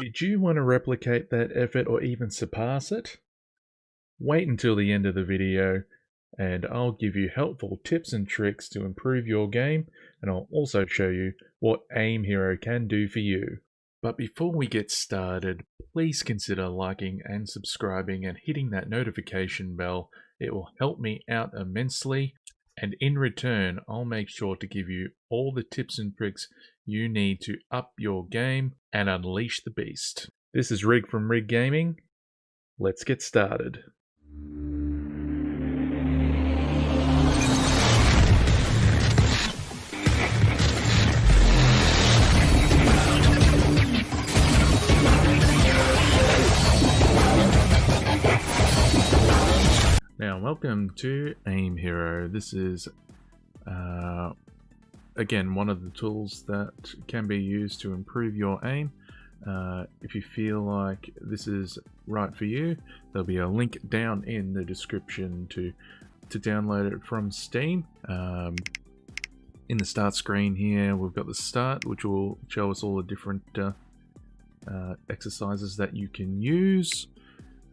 Did you want to replicate that effort or even surpass it? Wait until the end of the video and I'll give you helpful tips and tricks to improve your game, and I'll also show you what Aim Hero can do for you. But before we get started, please consider liking and subscribing and hitting that notification bell. It will help me out immensely, and in return I'll make sure to give you all the tips and tricks you need to up your game and unleash the beast. This is Rig from Rig Gaming. Let's get started. Now, welcome to Aim Hero. This is, again, one of the tools that can be used to improve your aim. If you feel like this is right for you, there'll be a link down in the description to download it from Steam. In the start screen here, we've got the start, which will show us all the different exercises that you can use.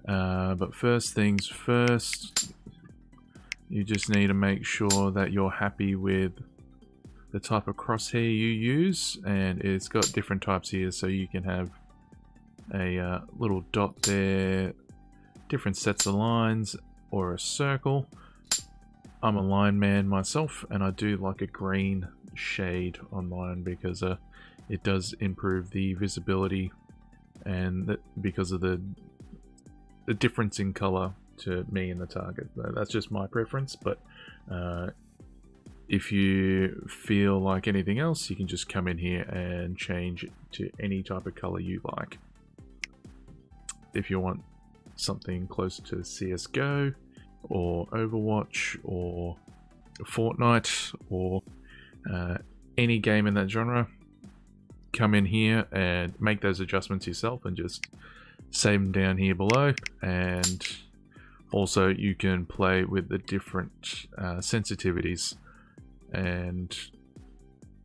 But first things first, you just need to make sure that you're happy with the type of crosshair you use, and it's got different types here, so you can have a little dot there, different sets of lines, or a circle. I'm a line man myself, and I do like a green shade on mine because it does improve the visibility, and because of the difference in color to me and the target. That's just my preference, but if you feel like anything else, you can just come in here and change it to any type of color you like. If you want something closer to CSGO or Overwatch or Fortnite or any game in that genre, come in here and make those adjustments yourself and just save them down here below. And also you can play with the different sensitivities, and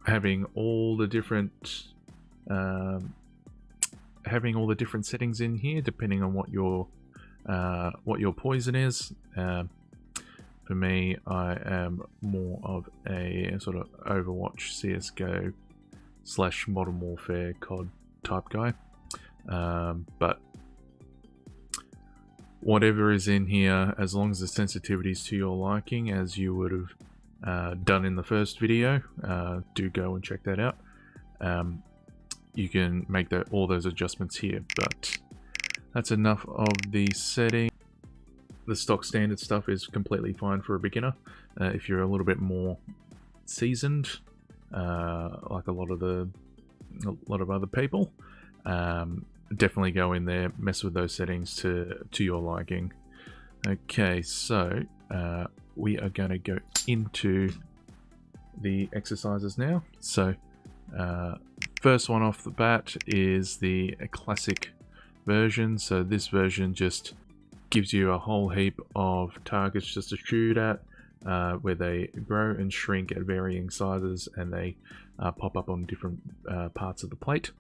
having all the different settings in here depending on what your poison is. For me, I am more of a sort of Overwatch, CSGO / Modern Warfare COD type guy, but whatever is in here, as long as the sensitivity is to your liking, as you would have done in the first video, do go and check that out. You can make all those adjustments here, but that's enough of the setting. The stock standard stuff is completely fine for a beginner. If you're a little bit more seasoned, like a lot of other people, definitely go in there, mess with those settings to your liking. Okay, so we are going to go into the exercises now. So first one off the bat is the classic version. So this version just gives you a whole heap of targets just to shoot at, where they grow and shrink at varying sizes, and they pop up on different parts of the plate.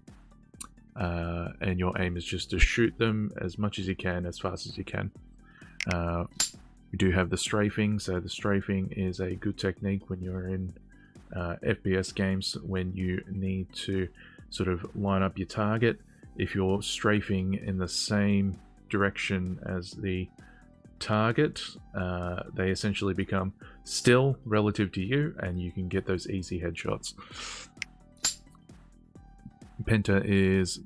And your aim is just to shoot them as much as you can, as fast as you can. We do have the strafing, so the strafing is a good technique when you're in FPS games, when you need to sort of line up your target. If you're strafing in the same direction as the target, they essentially become still relative to you, and you can get those easy headshots. Penta is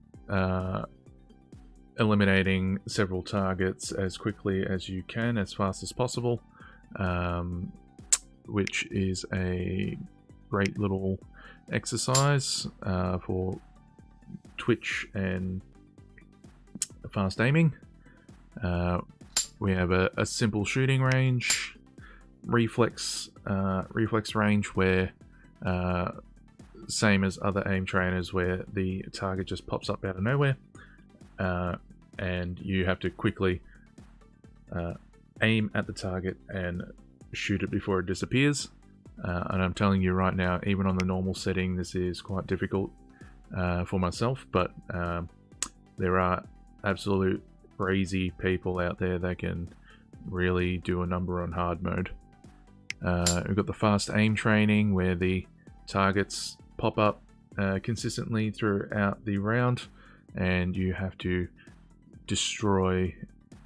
eliminating several targets as quickly as you can, as fast as possible, which is a great little exercise for twitch and fast aiming. We have a simple shooting range, reflex range, where same as other aim trainers, where the target just pops up out of nowhere, and you have to quickly aim at the target and shoot it before it disappears. And I'm telling you right now, even on the normal setting, this is quite difficult for myself, but there are absolute crazy people out there that can really do a number on hard mode. We've got the fast aim training where the targets pop up consistently throughout the round, and you have to destroy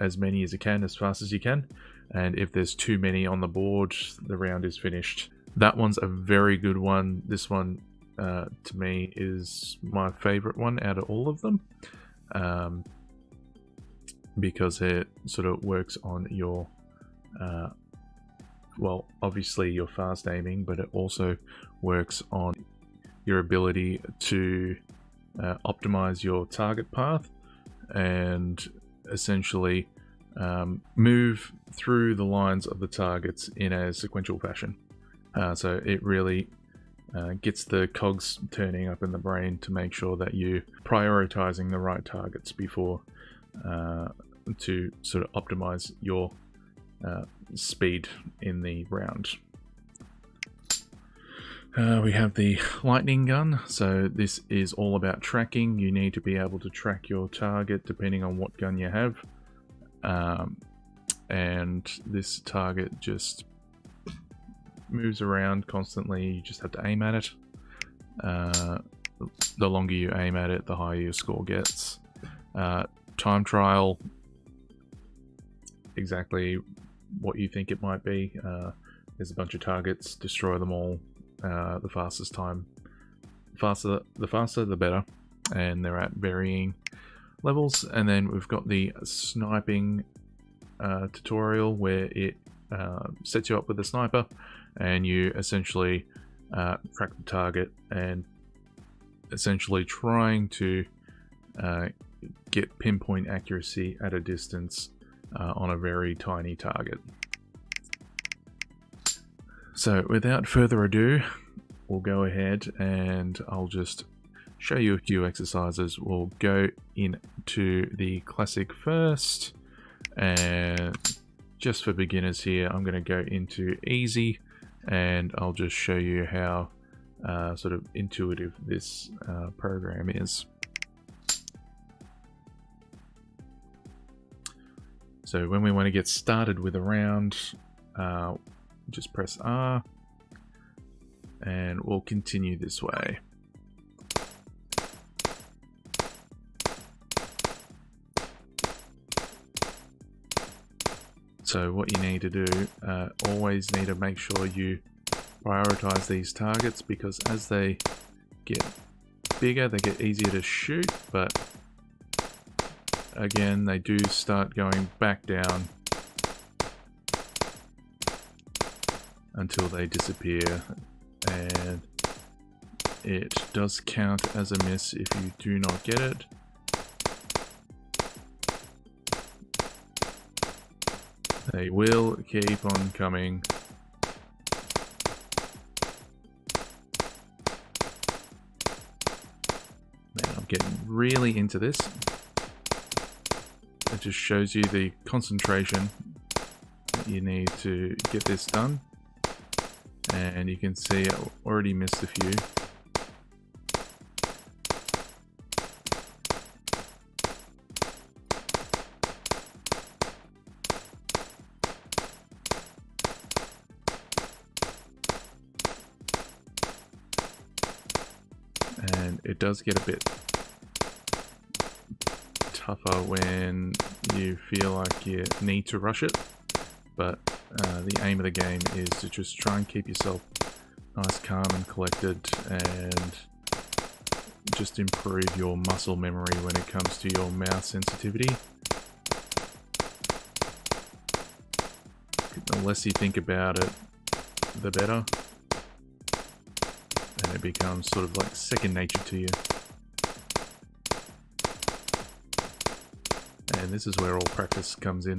as many as you can as fast as you can, and if there's too many on the board, the round is finished. That one's a very good one. This one to me is my favorite one out of all of them, because it sort of works on your well, obviously your fast aiming, but it also works on your ability to optimize your target path and essentially move through the lines of the targets in a sequential fashion. So it really gets the cogs turning up in the brain to make sure that you're prioritizing the right targets before to sort of optimize your speed in the round. We have the lightning gun. So this is all about tracking. You need to be able to track your target depending on what gun you have. And this target just moves around constantly. You just have to aim at it. The longer you aim at it, the higher your score gets. Time trial, exactly what you think it might be. There's a bunch of targets, destroy them all. The fastest time, the faster the better, and they're at varying levels. And then we've got the sniping tutorial where it sets you up with a sniper, and you essentially track the target and essentially trying to get pinpoint accuracy at a distance on a very tiny target. So without further ado, we'll go ahead and I'll just show you a few exercises. We'll go into the classic first, and just for beginners here, I'm going to go into easy, and I'll just show you how sort of intuitive this program is. So when we want to get started with a round, just press R, and we'll continue this way. So what you need to do, always need to make sure you prioritize these targets, because as they get bigger, they get easier to shoot, but again, they do start going back down until they disappear, and it does count as a miss if you do not get it. They will keep on coming. Man, I'm getting really into this. It just shows you the concentration that you need to get this done. And you can see I already missed a few. And it does get a bit tougher when you feel like you need to rush it, but the aim of the game is to just try and keep yourself nice, calm and collected, and just improve your muscle memory when it comes to your mouse sensitivity. The less you think about it, the better, and it becomes sort of like second nature to you. And this is where all practice comes in.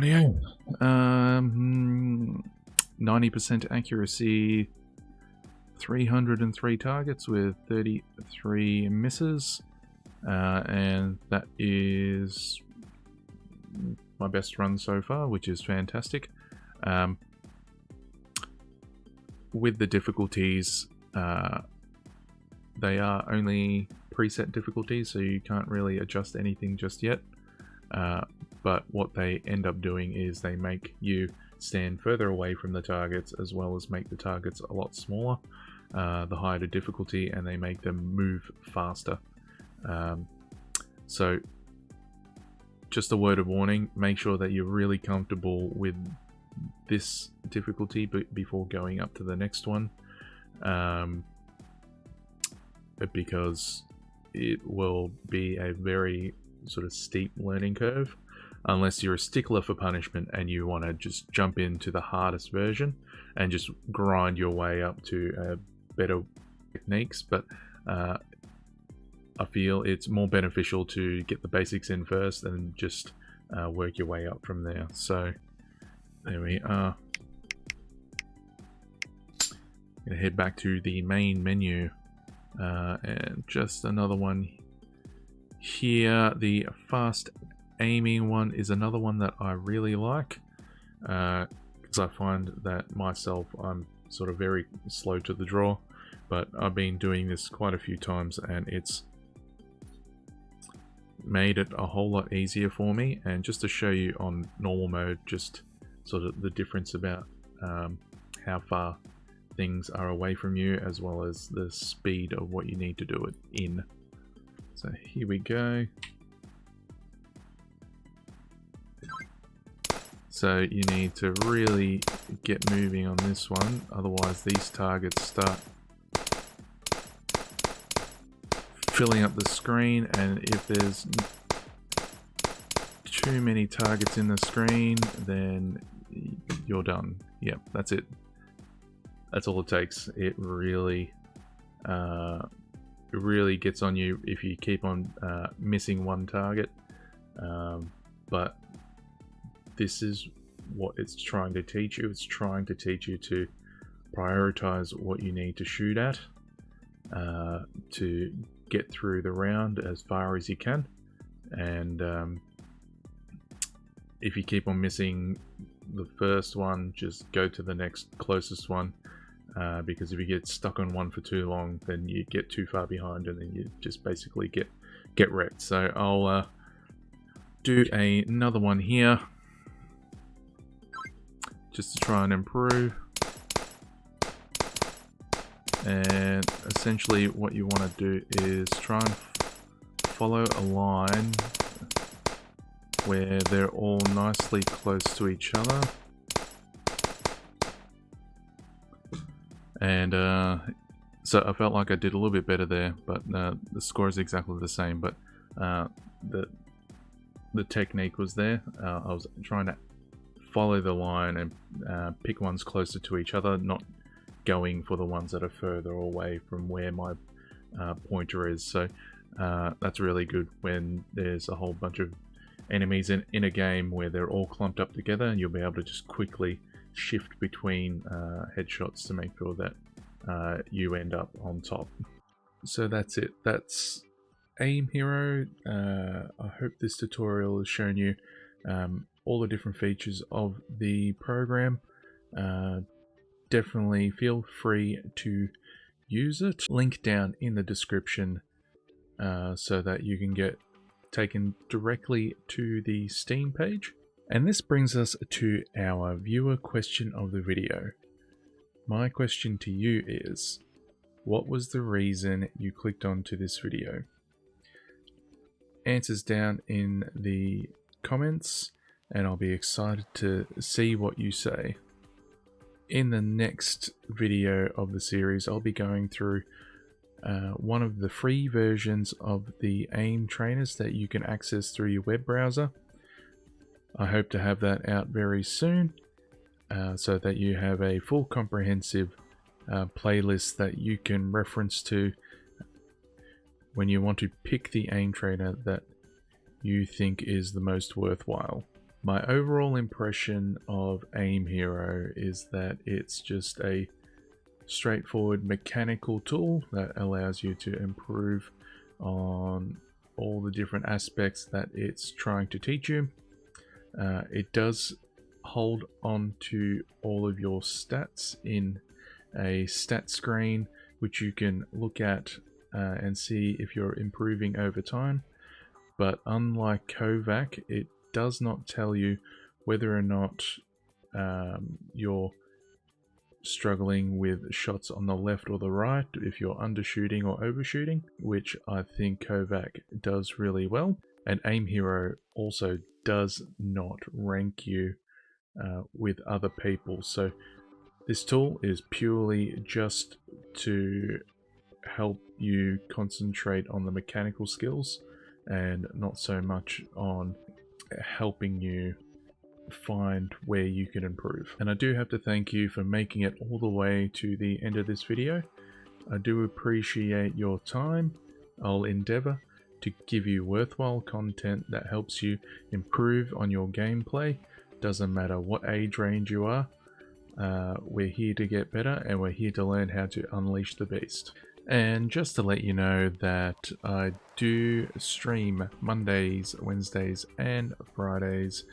Rightio. 90% accuracy, 303 targets with 33 misses, and that is my best run so far, which is fantastic. With the difficulties, they are only preset difficulties, so you can't really adjust anything just yet. But what they end up doing is they make you stand further away from the targets, as well as make the targets a lot smaller the higher the difficulty, and they make them move faster. So just a word of warning, make sure that you're really comfortable with this difficulty before going up to the next one, because it will be a very sort of steep learning curve unless you're a stickler for punishment and you want to just jump into the hardest version and just grind your way up to better techniques. But I feel it's more beneficial to get the basics in first and just work your way up from there. So there we are. Gonna head back to the main menu, and just another one here. The fast aiming one is another one that I really like, because I find that myself, I'm sort of very slow to the draw, but I've been doing this quite a few times and it's made it a whole lot easier for me. And just to show you on normal mode, just sort of the difference about how far things are away from you, as well as the speed of what you need to do it in. So here we go. So you need to really get moving on this one, otherwise these targets start filling up the screen, and if there's too many targets in the screen, then you're done. Yep, that's it. That's all it takes. It really gets on you if you keep on missing one target. But this is what it's trying to teach you. It's trying to teach you to prioritize what you need to shoot at to get through the round as far as you can. And if you keep on missing the first one, just go to the next closest one, because if you get stuck on one for too long, then you get too far behind and then you just basically get wrecked. So I'll do another one here just to try and improve. And essentially what you want to do is try and follow a line where they're all nicely close to each other. And so I felt like I did a little bit better there, but the score is exactly the same. But the technique was there. I was trying to follow the line and pick ones closer to each other, not going for the ones that are further away from where my pointer is. So that's really good when there's a whole bunch of enemies in a game where they're all clumped up together, and you'll be able to just quickly shift between headshots to make sure that you end up on top. So that's it. That's Aim Hero. I hope this tutorial has shown you all the different features of the program. Definitely feel free to use it. Link down in the description so that you can get taken directly to the Steam page. And this brings us to our viewer question of the video. My question to you is, what was the reason you clicked onto this video? Answers down in the comments, and I'll be excited to see what you say. In the next video of the series, I'll be going through one of the free versions of the AIM trainers that you can access through your web browser. I hope to have that out very soon, so that you have a full comprehensive playlist that you can reference to when you want to pick the AIM trainer that you think is the most worthwhile. My overall impression of Aim Hero is that it's just a straightforward mechanical tool that allows you to improve on all the different aspects that it's trying to teach you. It does hold on to all of your stats in a stat screen, which you can look at and see if you're improving over time. But unlike Kovac, it does not tell you whether or not you're struggling with shots on the left or the right, if you're undershooting or overshooting, which I think Kovac does really well. And Aim Hero also does not rank you with other people. So this tool is purely just to help you concentrate on the mechanical skills and not so much on helping you find where you can improve. And I do have to thank you for making it all the way to the end of this video. I do appreciate your time. I'll endeavor to give you worthwhile content that helps you improve on your gameplay. Doesn't matter what age range you are. We're here to get better, and we're here to learn how to unleash the beast. And just to let you know that I do stream Mondays, Wednesdays and Fridays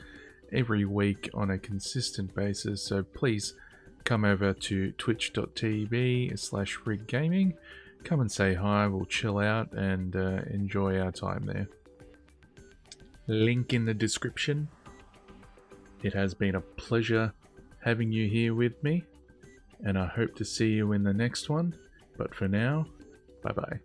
every week on a consistent basis, so please come over to twitch.tv/riggaming. Come and say hi, we'll chill out and enjoy our time there. Link in the description. It has been a pleasure having you here with me, and I hope to see you in the next one. But for now, bye bye.